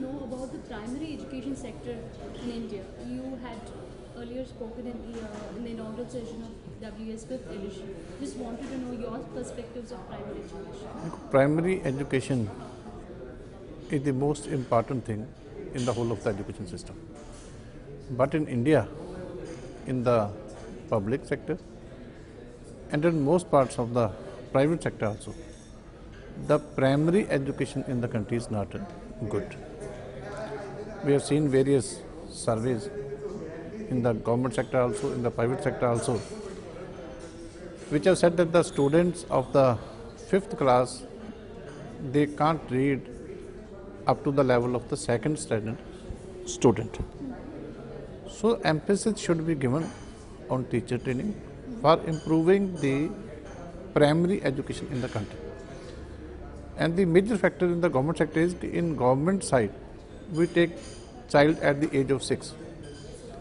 know about the primary education sector in India. You had earlier spoken in the inaugural session of WS 5th edition. Just wanted to know your perspectives of primary education. Primary education is the most important thing in the whole of the education system. But in India, in the public sector and in most parts of the private sector also, the primary education in the country is not good. We have seen various surveys in the government sector also, in the private sector also, which have said that the students of the 5th class, they can't read up to the level of the 2nd standard student. So emphasis should be given on teacher training for improving the primary education in the country. And the major factor in the government sector is in government side, we take child at the age of 6.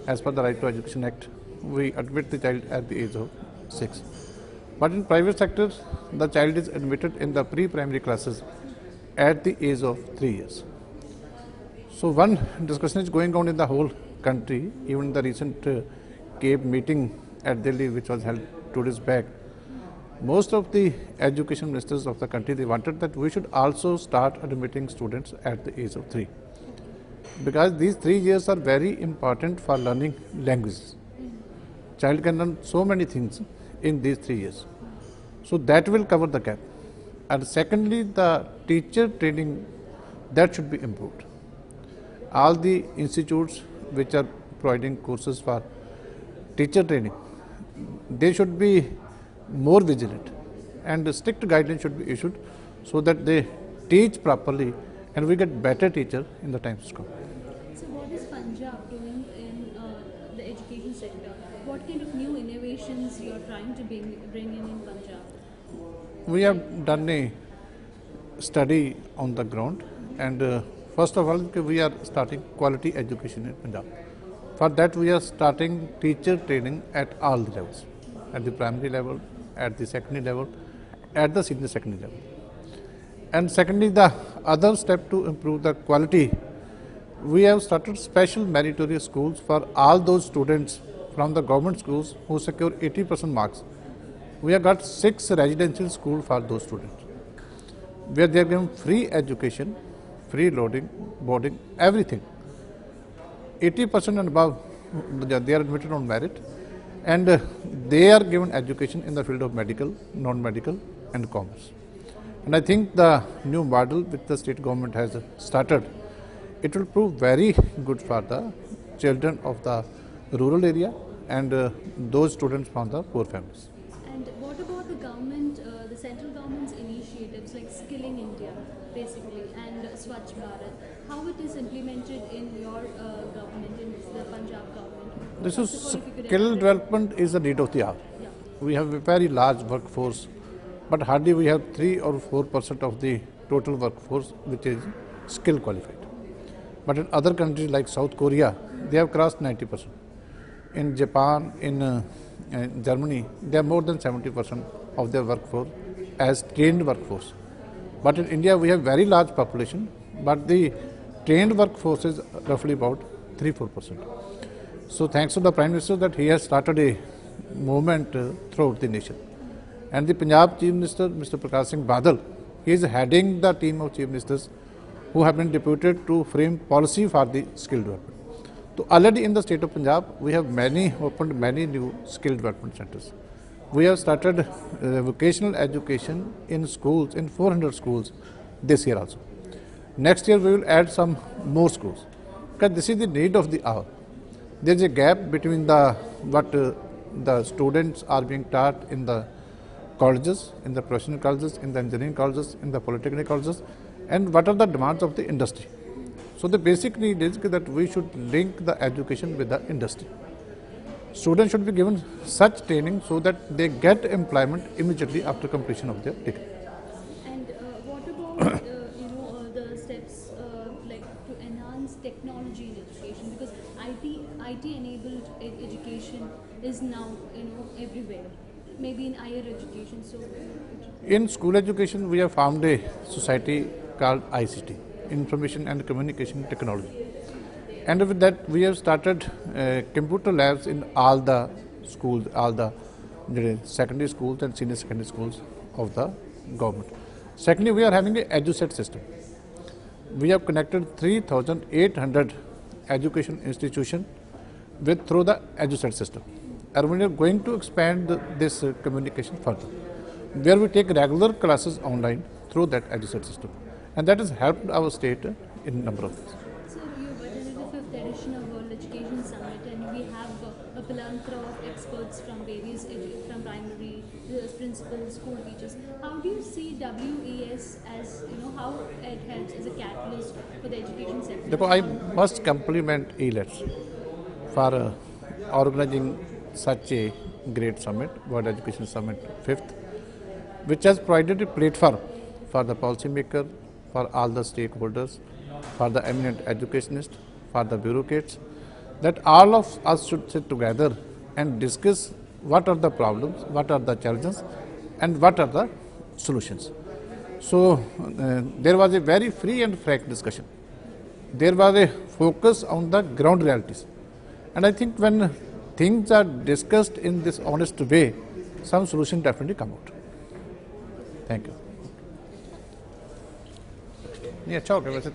As per the Right to Education Act, we admit the child at the age of 6. But in private sector, the child is admitted in the pre-primary classes at the age of 3 years. So one discussion is going on in the whole country, even the recent CAPE meeting at Delhi, which was held 2 days back. Most of the education ministers of the country, they wanted that we should also start admitting students at the age of 3. Because these 3 years are very important for learning languages. Child can learn so many things in these 3 years. So that will cover the gap. And secondly, the teacher training, that should be improved. All the institutes which are providing courses for teacher training, they should be more vigilant and strict guidelines should be issued so that they teach properly and we get better teachers in the times to come. So what is Punjab doing in the education sector? What kind of new innovations you are trying to bring in Punjab? We have done a study on the ground and first of all we are starting quality education in Punjab. For that we are starting teacher training at all the levels, at the primary level, at the secondary level, at the senior secondary level. And secondly, the other step to improve the quality, we have started special meritorious schools for all those students from the government schools who secure 80% marks. We have got 6 residential schools for those students, where they are given free education, free loading, boarding, everything. 80% and above, they are admitted on merit, and they are given education in the field of medical, non-medical and commerce. And I think the new model which the state government has started, it will prove very good for the children of the rural area and those students from the poor families. And what about the government, the central government's initiatives like Skilling India, basically, and Swachh Bharat? How it is implemented in your government, in the Punjab government? This is skill development is the need of the hour. Yeah. We have a very large workforce, but hardly we have 3 or 4% of the total workforce which is skill qualified. But in other countries like South Korea, they have crossed 90%. In Japan, in Germany, they have more than 70% of their workforce as trained workforce. But in India, we have very large population, but the trained workforce is roughly about 3-4%. So thanks to the Prime Minister that he has started a movement throughout the nation. And the Punjab Chief Minister, Mr. Prakash Singh Badal, he is heading the team of Chief Ministers who have been deputed to frame policy for the skill development. So already in the state of Punjab, we have opened many new skill development centers. We have started vocational education in schools, in 400 schools this year also. Next year we will add some more schools, because this is the need of the hour. There is a gap between what the students are being taught in the colleges, in the professional colleges, in the engineering colleges, in the polytechnic colleges, and what are the demands of the industry. So the basic need is that we should link the education with the industry. Students should be given such training so that they get employment immediately after completion of their degree. And what about the steps like to enhance technology in education, because IT enabled education is now everywhere, maybe in higher education. So in school education we have formed a society called ICT, information and communication technology. And with that, we have started computer labs in all the schools, all the secondary schools and senior secondary schools of the government. Secondly, we are having an EduSet system. We have connected 3,800 education institutions through the EduSet system. And we are going to expand this communication further, where we take regular classes online through that EduSet system. And that has helped our state in a number of ways. So you've attended the 5th edition of World Education Summit, and we have a plethora of experts from various from primary principals, school teachers. How do you see WES as, how it helps as a catalyst for the education sector? Therefore, I must compliment ELETS for organizing such a great summit, World Education Summit 5th, which has provided a platform for the policymaker, for all the stakeholders, for the eminent educationists, for the bureaucrats, that all of us should sit together and discuss what are the problems, what are the challenges, and what are the solutions. So there was a very free and frank discussion. There was a focus on the ground realities. And I think when things are discussed in this honest way, some solution definitely come out. Thank you. नहीं अच्छा हो गया वैसे